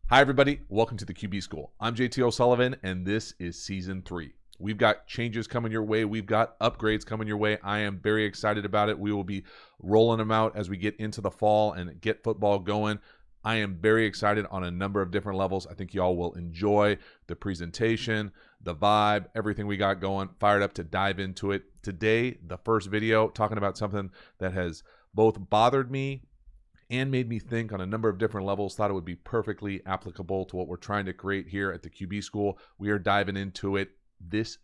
Hi, everybody. Welcome to the QB School. I'm JT O'Sullivan, and this is Season 3. We've got changes coming your way. We've got upgrades coming your way. I am very excited about it. We will be rolling them out as we get into the fall and get football going. I am very excited on a number of different levels. I think y'all will enjoy the presentation, the vibe, everything we got going. Fired up to dive into it. Today, the first video, talking about something that has both bothered me and made me think on a number of different levels. Thought it would be perfectly applicable to what we're trying to create here at the QB School. We are diving into it. This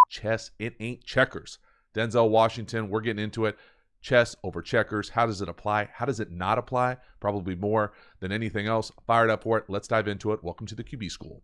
chess, it ain't checkers. Denzel Washington, we're getting into it. Chess over checkers. How does it apply? How does it not apply? Probably more than anything else. Fired up for it. Let's dive into it. Welcome to the QB School.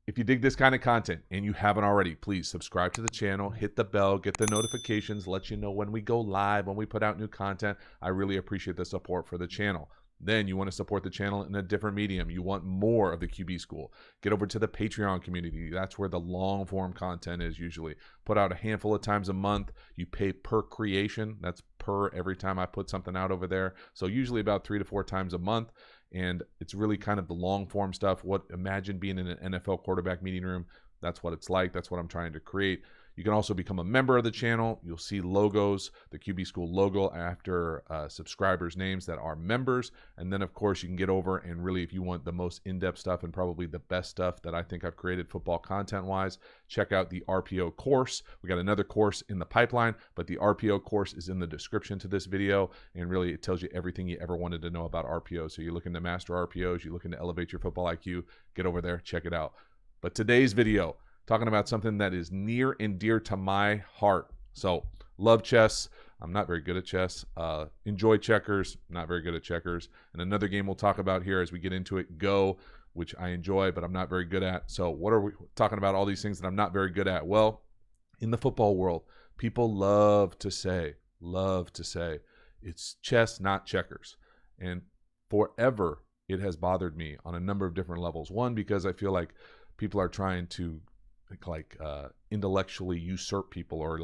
If you dig this kind of content and you haven't already, please subscribe to the channel, hit the bell, get the notifications, let you know when we go live, when we put out new content. I really appreciate the support for the channel. Then you want to support the channel in a different medium. You want more of the QB School. Get over to the Patreon community. That's where the long form content is usually. Put out a handful of times a month. You pay per creation. That's per every time I put something out over there. So usually about 3 to 4 times a month. And it's really kind of the long form stuff. Imagine being in an NFL quarterback meeting room. That's what it's like. That's what I'm trying to create. You can also become a member of the channel. You'll see logos, the QB School logo after subscribers' names that are members. And then, of course, you can get over and really, if you want the most in-depth stuff and probably the best stuff that I think I've created football content-wise, check out the RPO course. We got another course in the pipeline, but the RPO course is in the description to this video. And really, it tells you everything you ever wanted to know about RPOs. So you're looking to master RPOs, you're looking to elevate your football IQ, get over there, check it out. But today's video, talking about something that is near and dear to my heart. So, love chess. I'm not very good at chess. Enjoy checkers. Not very good at checkers. And another game we'll talk about here as we get into it, Go, which I enjoy, but I'm not very good at. So, what are we talking about? All these things that I'm not very good at. Well, in the football world, people love to say, it's chess, not checkers. And forever, it has bothered me on a number of different levels. One, because I feel like people are trying to intellectually usurp people, or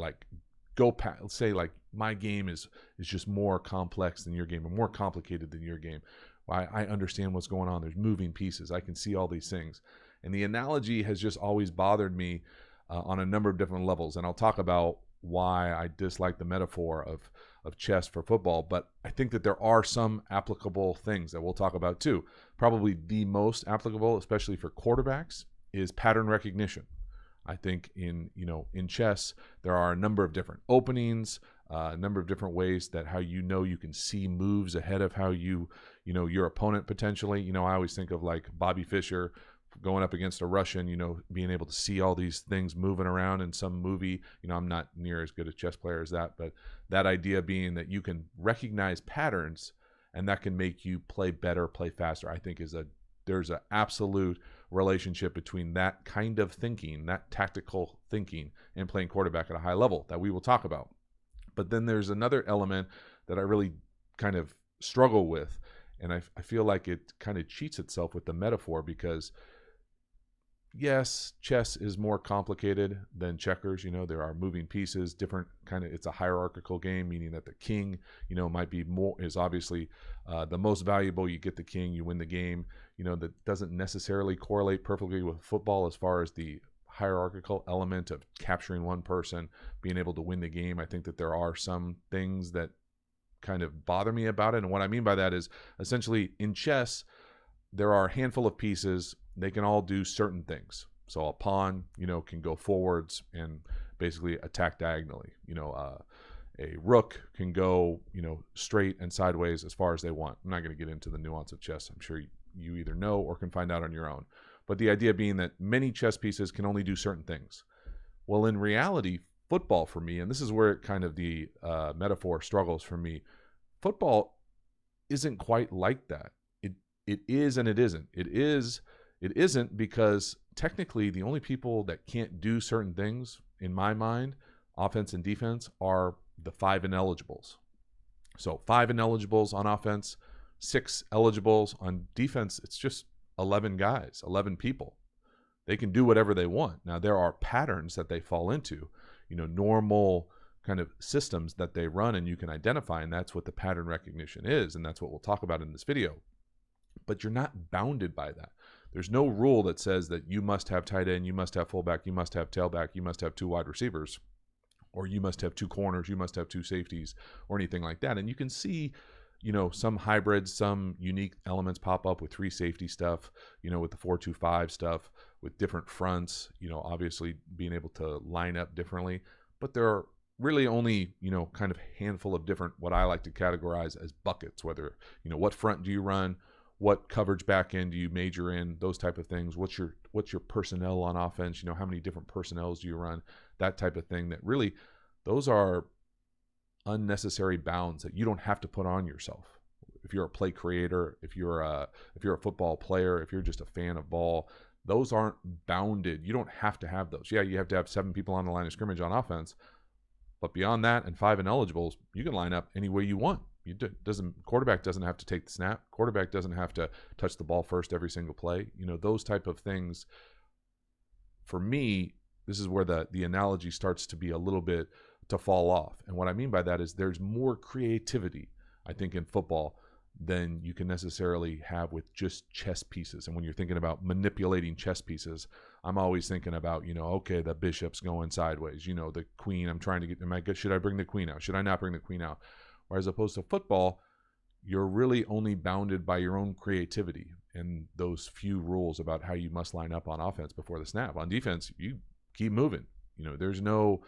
say my game is just more complex than your game, or more complicated than your game. I understand what's going on. There's moving pieces. I can see all these things. And the analogy has just always bothered me on a number of different levels. And I'll talk about why I dislike the metaphor of chess for football. But I think that there are some applicable things that we'll talk about too. Probably the most applicable, especially for quarterbacks, is pattern recognition. I think in chess, there are a number of different openings, a number of different ways that how you can see moves ahead of how your opponent potentially. I always think of like Bobby Fischer going up against a Russian, being able to see all these things moving around in some movie. I'm not near as good a chess player as that, but that idea being that you can recognize patterns and that can make you play better, play faster, I think there's an absolute relationship between that kind of thinking, that tactical thinking, and playing quarterback at a high level that we will talk about. But then there's another element that I really kind of struggle with, and I feel like it kind of cheats itself with the metaphor, because yes, chess is more complicated than checkers. There are moving pieces, different it's a hierarchical game, meaning that the king, is obviously the most valuable. You get the king, you win the game. That doesn't necessarily correlate perfectly with football as far as the hierarchical element of capturing one person, being able to win the game. I think that there are some things that kind of bother me about it. And what I mean by that is essentially in chess, there are a handful of pieces. They can all do certain things. So a pawn, can go forwards and basically attack diagonally. A rook can go, straight and sideways as far as they want. I'm not going to get into the nuance of chess. I'm sure you either know or can find out on your own. But the idea being that many chess pieces can only do certain things. Well, in reality, football for me, and this is where kind of the metaphor struggles for me, football isn't quite like that. It is and it isn't. It isn't because technically the only people that can't do certain things, in my mind, offense and defense, are the 5 ineligibles. So 5 ineligibles on offense, 6 eligibles on defense. It's just 11 guys, 11 people. They can do whatever they want. Now, there are patterns that they fall into. Normal kind of systems that they run and you can identify, and that's what the pattern recognition is, and that's what we'll talk about in this video. But you're not bounded by that. There's no rule that says that you must have tight end, you must have fullback, you must have tailback, you must have 2 wide receivers, or you must have 2 corners, you must have 2 safeties, or anything like that. And you can see, some hybrids, some unique elements pop up with 3 safety stuff, with the 4-2-5 stuff, with different fronts, obviously being able to line up differently. But there are really only, kind of handful of different, what I like to categorize as buckets, whether, what front do you run, what coverage back end do you major in, those type of things. What's your personnel on offense? How many different personnels do you run? That type of thing. That really, those are unnecessary bounds that you don't have to put on yourself. If you're a play creator, if you're a football player, if you're just a fan of ball, those aren't bounded. You don't have to have those. Yeah, you have to have 7 people on the line of scrimmage on offense, but beyond that and 5 ineligibles, you can line up any way you want. Quarterback doesn't have to take the snap. Quarterback doesn't have to touch the ball first every single play. Those type of things. For me, this is where the analogy starts to be a little bit to fall off. And what I mean by that is there's more creativity, I think, in football than you can necessarily have with just chess pieces. And when you're thinking about manipulating chess pieces, I'm always thinking about, okay, the bishop's going sideways. The queen, I'm trying to get, should I bring the queen out? Should I not bring the queen out? Whereas opposed to football, you're really only bounded by your own creativity and those few rules about how you must line up on offense before the snap. On defense, you keep moving. There's no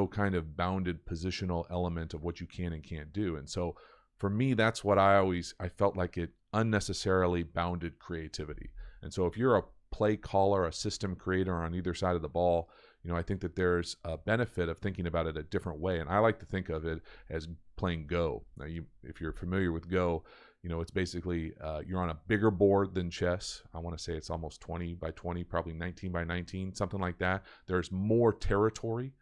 kind of bounded positional element of what you can and can't do. And so for me, that's what I felt like it unnecessarily bounded creativity. And so if you're a play caller, a system creator on either side of the ball, I think that there's a benefit of thinking about it a different way. And I like to think of it as playing Go. Now, if you're familiar with Go, it's basically you're on a bigger board than chess. I want to say it's almost 20 by 20, probably 19 by 19, something like that. There's more territory.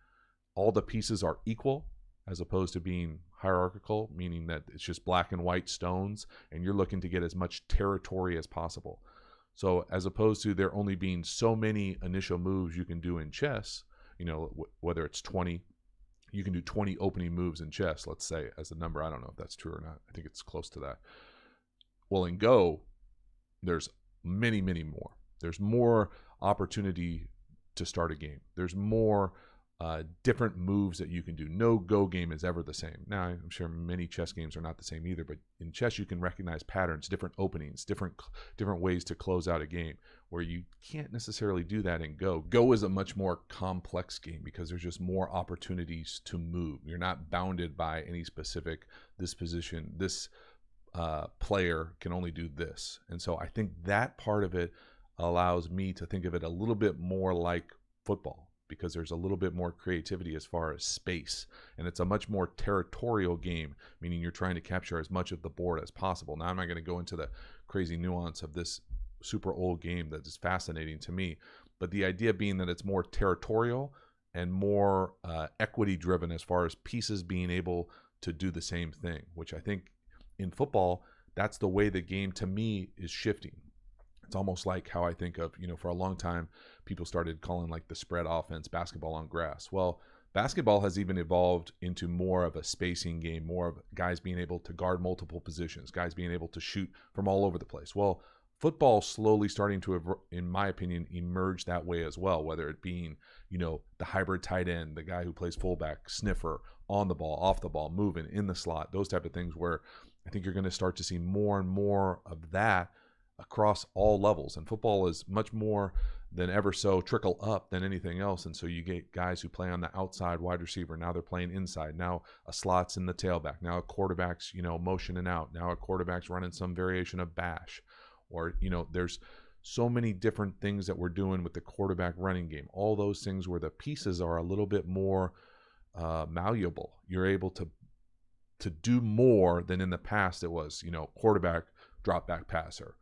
All the pieces are equal as opposed to being hierarchical, meaning that it's just black and white stones, and you're looking to get as much territory as possible. So as opposed to there only being so many initial moves you can do in chess, whether it's 20, you can do 20 opening moves in chess, let's say, as a number. I don't know if that's true or not. I think it's close to that. Well, in Go, there's many, many more. There's more opportunity to start a game. There's more different moves that you can do. No Go game is ever the same. Now, I'm sure many chess games are not the same either, but in chess you can recognize patterns, different openings, different ways to close out a game, where you can't necessarily do that in Go. Go is a much more complex game because there's just more opportunities to move. You're not bounded by any specific, this position, this player can only do this. And so I think that part of it allows me to think of it a little bit more like football, because there's a little bit more creativity as far as space. And it's a much more territorial game, meaning you're trying to capture as much of the board as possible. Now, I'm not going to go into the crazy nuance of this super old game that is fascinating to me, but the idea being that it's more territorial and more equity driven as far as pieces being able to do the same thing, which I think in football, that's the way the game to me is shifting. It's almost like how I think of, for a long time, people started calling like the spread offense basketball on grass. Well, basketball has even evolved into more of a spacing game, more of guys being able to guard multiple positions, guys being able to shoot from all over the place. Well, football slowly starting to, in my opinion, emerge that way as well, whether it being, the hybrid tight end, the guy who plays fullback, sniffer, on the ball, off the ball, moving in the slot, those type of things, where I think you're going to start to see more and more of that across all levels. And football is much more than ever so trickle up than anything else. And so you get guys who play on the outside wide receiver. Now they're playing inside. Now a slot's in the tailback. Now a quarterback's, motioning out. Now a quarterback's running some variation of bash. Or, there's so many different things that we're doing with the quarterback running game. All those things where the pieces are a little bit more malleable. You're able to do more than in the past it was, quarterback, drop back passer,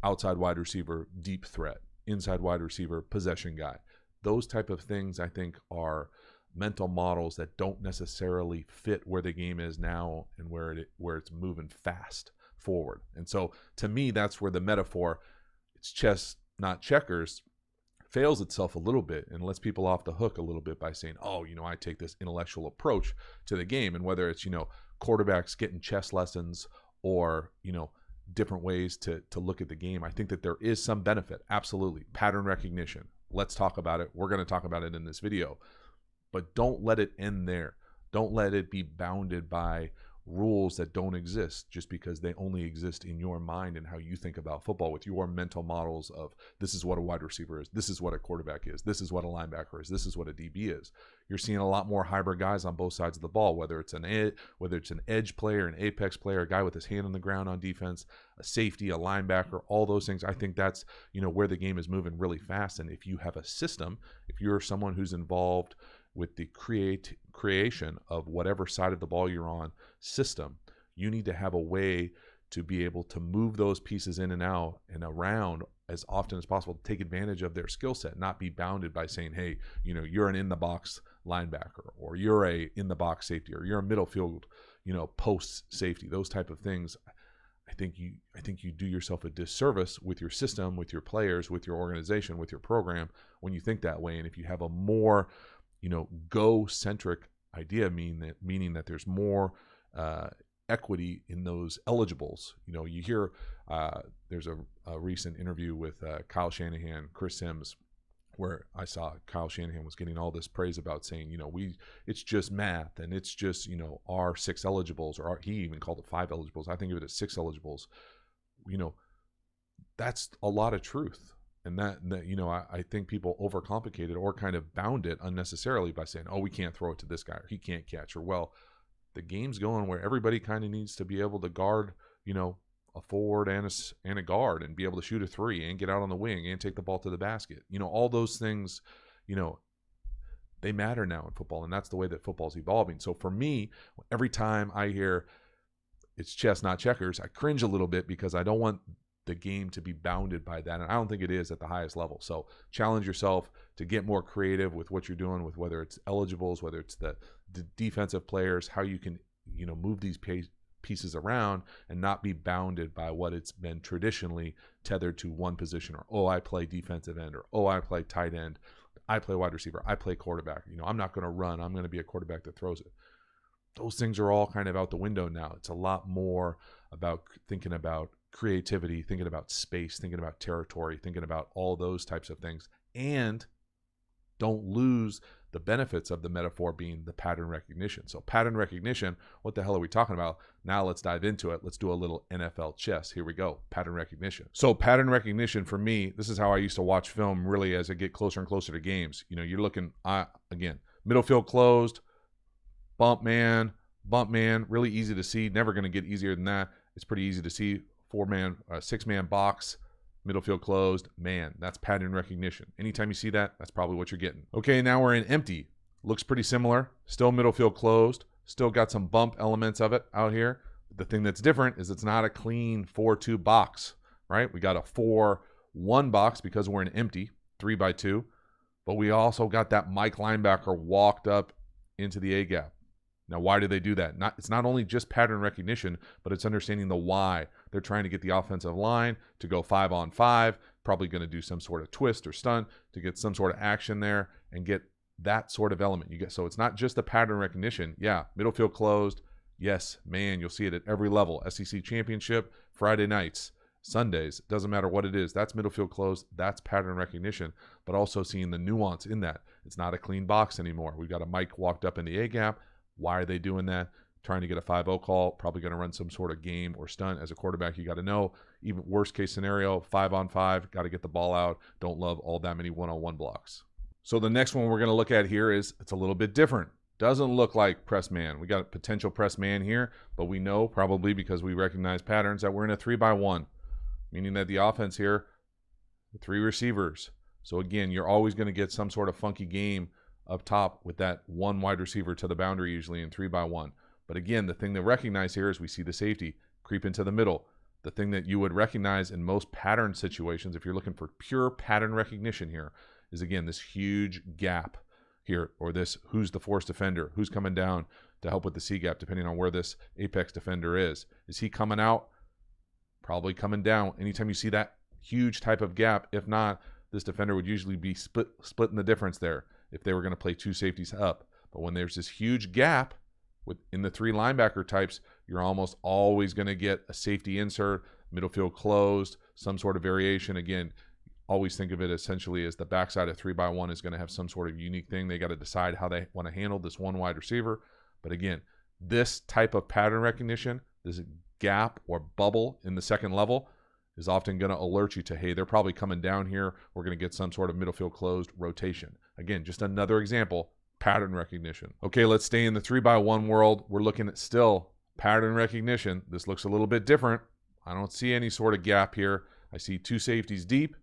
outside wide receiver, deep threat, inside wide receiver, possession guy. Those type of things, I think, are mental models that don't necessarily fit where the game is now and where it's moving fast forward. And so to me, that's where the metaphor, it's chess, not checkers, fails itself a little bit and lets people off the hook a little bit by saying, oh, I take this intellectual approach to the game. And whether it's, quarterbacks getting chess lessons or, different ways to look at the game, I think that there is some benefit. Absolutely. Pattern recognition. Let's talk about it. We're going to talk about it in this video. But don't let it end there. Don't let it be bounded by rules that don't exist just because they only exist in your mind and how you think about football with your mental models of this is what a wide receiver is, this is what a quarterback is, this is what a linebacker is, this is what a DB is. You're seeing a lot more hybrid guys on both sides of the ball, whether it's an edge player, an apex player, a guy with his hand on the ground on defense, a safety, a linebacker, all those things. I think that's where the game is moving really fast. And if you have a system, if you're someone who's involved with the creation of whatever side of the ball you're on system, you need to have a way to be able to move those pieces in and out and around as often as possible to take advantage of their skill set, not be bounded by saying, hey, you're an in-the-box linebacker, or you're a in-the-box safety, or you're a middle field, post safety, those type of things. I think you do yourself a disservice with your system, with your players, with your organization, with your program when you think that way. And if you have a more go-centric idea, meaning that there's more equity in those eligibles. You hear there's a recent interview with Kyle Shanahan, Chris Sims, where I saw Kyle Shanahan was getting all this praise about saying, it's just math and it's just, our 6 eligibles, or he even called it 5 eligibles. I think of it as 6 eligibles. That's a lot of truth. And that I think people overcomplicate it or kind of bound it unnecessarily by saying, oh, we can't throw it to this guy, or he can't catch, or, well, the game's going where everybody kind of needs to be able to guard, a forward and a guard, and be able to shoot a 3 and get out on the wing and take the ball to the basket. All those things, they matter now in football, and that's the way that football's evolving. So for me, every time I hear it's chess, not checkers, I cringe a little bit because I don't want the game to be bounded by that. And I don't think it is at the highest level. So challenge yourself to get more creative with what you're doing, with whether it's eligibles, whether it's the defensive players, how you can, move these pieces around and not be bounded by what it's been traditionally tethered to one position, or, oh, I play defensive end, or, oh, I play tight end, I play wide receiver, I play quarterback. I'm not going to run. I'm going to be a quarterback that throws it. Those things are all kind of out the window now. It's a lot more about thinking about creativity, thinking about space, thinking about territory, thinking about all those types of things. And don't lose the benefits of the metaphor being the pattern recognition. So pattern recognition, what the hell are we talking about? Now let's dive into it. Let's do a little NFL chess. Here we go. Pattern recognition. So pattern recognition for me, this is how I used to watch film really as I get closer and closer to games. You're looking, again, middle field closed, bump man, really easy to see. Never going to get easier than that. It's pretty easy to see. 6-man box, middle field closed, man, that's pattern recognition. Anytime you see that, that's probably what you're getting. Okay, now we're in empty. Looks pretty similar. Still middle field closed. Still got some bump elements of it out here. The thing that's different is it's not a clean 4-2 box, right? We got a 4-1 box because we're in empty, 3x2. But we also got that Mike linebacker walked up into the A gap. Now, why do they do that? It's not only just pattern recognition, but it's understanding the why. They're trying to get the offensive line to go 5-on-5, probably going to do some sort of twist or stunt to get some sort of action there and get that sort of element. So it's not just the pattern recognition. Yeah, middle field closed. Yes, man, you'll see it at every level. SEC championship, Friday nights, Sundays, doesn't matter what it is. That's middle field closed. That's pattern recognition, but also seeing the nuance in that. It's not a clean box anymore. We've got a Mike walked up in the A gap. Why are they doing that? Trying to get a 5-0 call, probably going to run some sort of game or stunt. As a quarterback, you got to know, even worst case scenario, 5-on-5, got to get the ball out. Don't love all that many 1-on-1 blocks. So the next one we're going to look at here is, it's a little bit different. Doesn't look like press man. We got a potential press man here, but we know, probably because we recognize patterns, that we're in a 3-by-1, meaning that the offense here, 3 receivers. So again, you're always going to get some sort of funky game up top with that 1 wide receiver to the boundary, usually in 3-by-1. But again, the thing to recognize here is we see the safety creep into the middle. The thing that you would recognize in most pattern situations, if you're looking for pure pattern recognition here, is again this huge gap here, or this who's the force defender, who's coming down to help with the C gap, depending on where this apex defender is. Is he coming out? Probably coming down. Anytime you see that huge type of gap, if not, this defender would usually be splitting the difference there if they were going to play 2 safeties up. But when there's this huge gap in the 3 linebacker types, you're almost always going to get a safety insert, middle field closed, some sort of variation. Again, always think of it essentially as the backside of 3-by-1 is going to have some sort of unique thing. They got to decide how they want to handle this one wide receiver. But again, this type of pattern recognition, this gap or bubble in the second level, is often going to alert you to, hey, they're probably coming down here. We're going to get some sort of middle field closed rotation. Again, just another example, pattern recognition. Okay, let's stay in the 3-by-1 world. We're looking at still pattern recognition. This looks a little bit different. I don't see any sort of gap here. I see 2 safeties deep.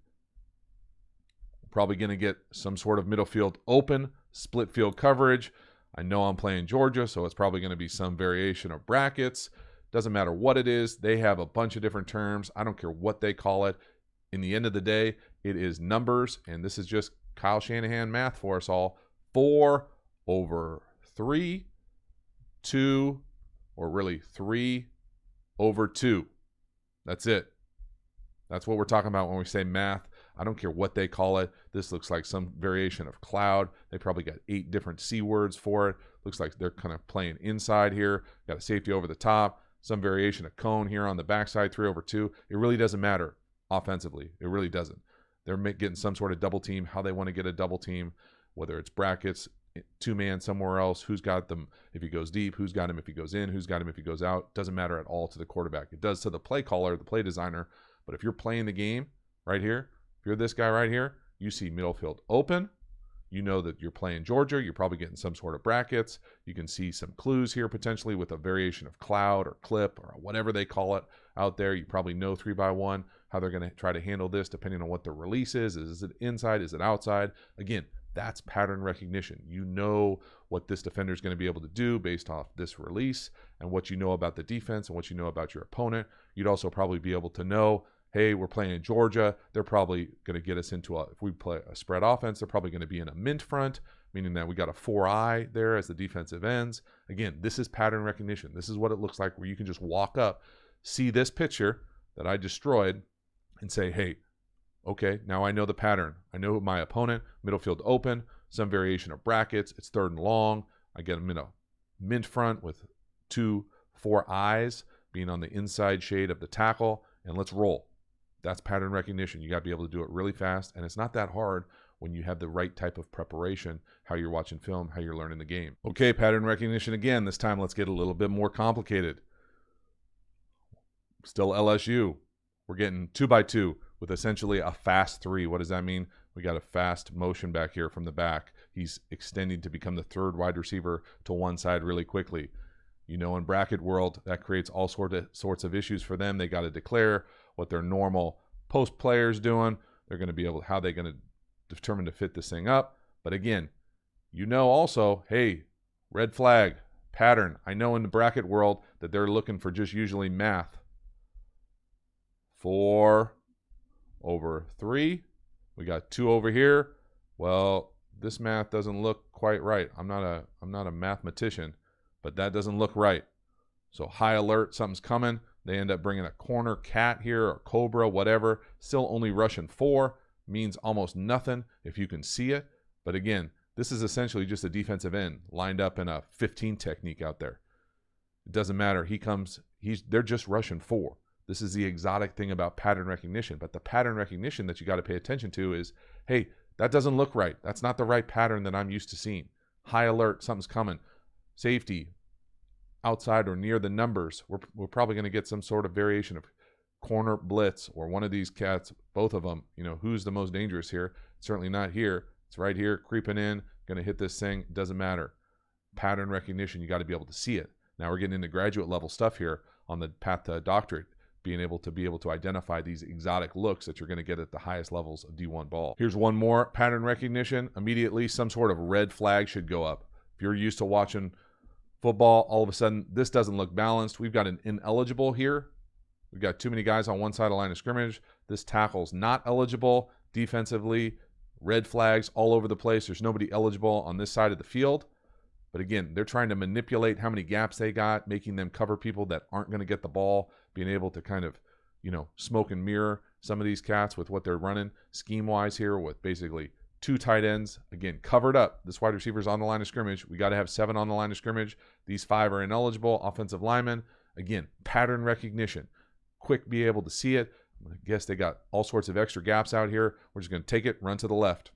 Probably going to get some sort of middle field open, split field coverage. I know I'm playing Georgia, so it's probably going to be some variation of brackets. Doesn't matter what it is. They have a bunch of different terms. I don't care what they call it. In the end of the day, it is numbers, and this is just Kyle Shanahan math for us all. 4/3, 2, or really 3/2. That's it. That's what we're talking about when we say math. I don't care what they call it. This looks like some variation of cloud. They probably got 8 different C words for it. Looks like they're kind of playing inside here. Got a safety over the top. Some variation of cone here on the backside, 3/2. It really doesn't matter offensively. It really doesn't. They're getting some sort of double team, how they want to get a double team, whether it's brackets, 2-man somewhere else, who's got them if he goes deep, who's got him if he goes in, who's got him if he goes out. Doesn't matter at all to the quarterback. It does to the play caller, the play designer. But if you're playing the game right here, if you're this guy right here, you see middle field open. You know that you're playing Georgia. You're probably getting some sort of brackets. You can see some clues here potentially with a variation of cloud or clip or whatever they call it out there. You probably know 3-by-1, how they're going to try to handle this depending on what the release is. Is it inside? Is it outside? Again, that's pattern recognition. You know what this defender is going to be able to do based off this release and what you know about the defense and what you know about your opponent. You'd also probably be able to know, hey, we're playing Georgia. They're probably going to get us into if we play a spread offense, they're probably going to be in a mint front, meaning that we got a 4-eye there as the defensive ends. Again, this is pattern recognition. This is what it looks like where you can just walk up, see this picture that I destroyed, and say, hey, okay, now I know the pattern. I know my opponent, middle field open, some variation of brackets. It's 3rd and long. I get them in a mint front with 2 4-eyes being on the inside shade of the tackle, and let's roll. That's pattern recognition. You got to be able to do it really fast, and it's not that hard when you have the right type of preparation, how you're watching film, how you're learning the game. Okay, pattern recognition again. This time let's get a little bit more complicated. Still LSU. We're getting 2-by-2 with essentially a fast 3. What does that mean? We got a fast motion back here from the back. He's extending to become the 3rd wide receiver to one side really quickly. You know, in bracket world, that creates all sorts of issues for them. They got to declare what their normal post players doing. They're going to be able, how they're going to determine to fit this thing up. But again, you know also, hey, red flag, pattern. I know in the bracket world that they're looking for just usually math. 4/3. We got 2 over here. Well, this math doesn't look quite right. I'm not a mathematician, but that doesn't look right. So high alert, something's coming. They end up bringing a corner cat here or cobra, whatever. Still only rushing 4. Means almost nothing if you can see it. But again, this is essentially just a defensive end lined up in a 15 technique out there. It doesn't matter. They're just rushing 4. This is the exotic thing about pattern recognition. But the pattern recognition that you got to pay attention to is, hey, that doesn't look right. That's not the right pattern that I'm used to seeing. High alert, something's coming. Safety, outside or near the numbers. We're probably going to get some sort of variation of corner blitz or one of these cats, both of them. You know, who's the most dangerous here? Certainly not here. It's right here, creeping in, going to hit this thing. It doesn't matter. Pattern recognition, you got to be able to see it. Now we're getting into graduate level stuff here on the path to doctorate, being able to identify these exotic looks that you're going to get at the highest levels of D1 ball. Here's one more pattern recognition. Immediately, some sort of red flag should go up. If you're used to watching football, all of a sudden, this doesn't look balanced. We've got an ineligible here. We've got too many guys on one side of the line of scrimmage. This tackle's not eligible defensively. Red flags all over the place. There's nobody eligible on this side of the field. But again, they're trying to manipulate how many gaps they got, making them cover people that aren't going to get the ball, being able to kind of smoke and mirror some of these cats with what they're running scheme-wise here with basically 2 tight ends. Again, covered up. This wide receiver's on the line of scrimmage. We got to have 7 on the line of scrimmage. These 5 are ineligible. Offensive linemen. Again, pattern recognition. Quick, be able to see it. I guess they got all sorts of extra gaps out here. We're just going to take it, run to the left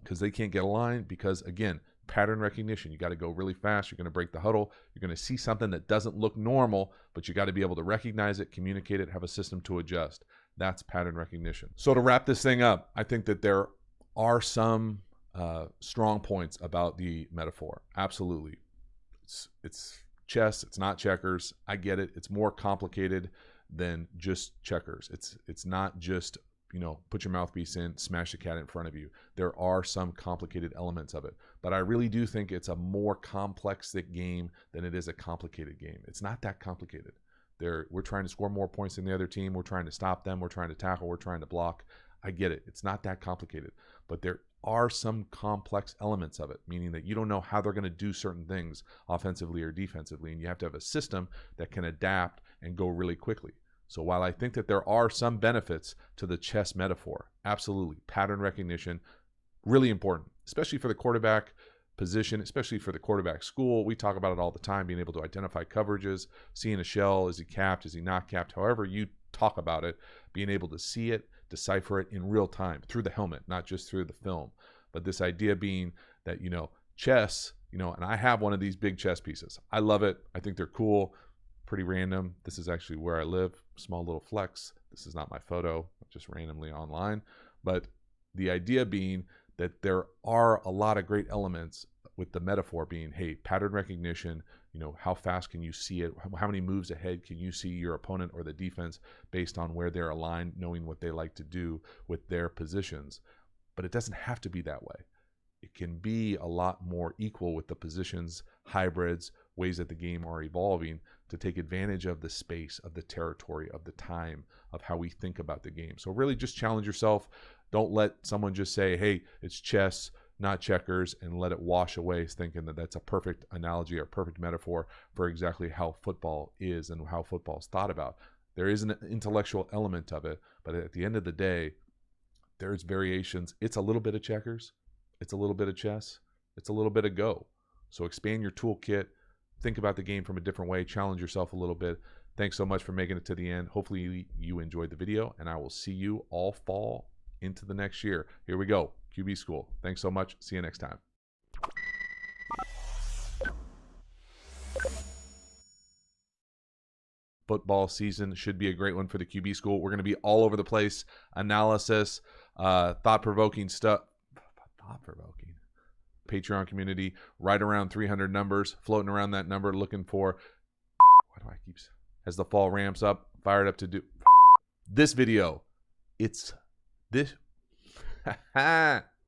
because they can't get a line because, again, pattern recognition. You got to go really fast. You're going to break the huddle. You're going to see something that doesn't look normal, but you got to be able to recognize it, communicate it, have a system to adjust. That's pattern recognition. So to wrap this thing up, I think that there are some strong points about the metaphor. Absolutely. It's chess. It's not checkers. I get it. It's more complicated than just checkers. It's not just, put your mouthpiece in, smash the cat in front of you. There are some complicated elements of it. But I really do think it's a more complex game than it is a complicated game. It's not that complicated. We're trying to score more points than the other team. We're trying to stop them. We're trying to tackle. We're trying to block. I get it. It's not that complicated. But there are some complex elements of it, meaning that you don't know how they're going to do certain things offensively or defensively, and you have to have a system that can adapt and go really quickly. So while I think that there are some benefits to the chess metaphor, absolutely, pattern recognition, really important, especially for the quarterback position, especially for the quarterback school. We talk about it all the time, being able to identify coverages, seeing a shell, is he capped, is he not capped, however you talk about it, being able to see it, decipher it in real time through the helmet, not just through the film. But this idea being that, chess, and I have one of these big chess pieces. I love it. I think they're cool, pretty random. This is actually where I live, small little flex. This is not my photo, just randomly online. But the idea being that there are a lot of great elements with the metaphor being, hey, pattern recognition, how fast can you see it? How many moves ahead can you see your opponent or the defense based on where they're aligned, knowing what they like to do with their positions? But it doesn't have to be that way. It can be a lot more equal with the positions, hybrids, ways that the game are evolving to take advantage of the space, of the territory, of the time, of how we think about the game. So really just challenge yourself. Don't let someone just say, hey, it's chess, not checkers, and let it wash away thinking that that's a perfect analogy or perfect metaphor for exactly how football is and how football is thought about. There is an intellectual element of it, but at the end of the day, there's variations. It's a little bit of checkers. It's a little bit of chess. It's a little bit of Go. So expand your toolkit. Think about the game from a different way. Challenge yourself a little bit. Thanks so much for making it to the end. Hopefully you enjoyed the video, and I will see you all fall into the next year. Here we go. QB School. Thanks so much. See you next time. Football season should be a great one for the QB School. We're going to be all over the place. Analysis, thought-provoking stuff. Thought-provoking. Patreon community, right around 300 numbers, floating around that number, looking for, why do I keep, as the fall ramps up, fired up to do this video. It's this.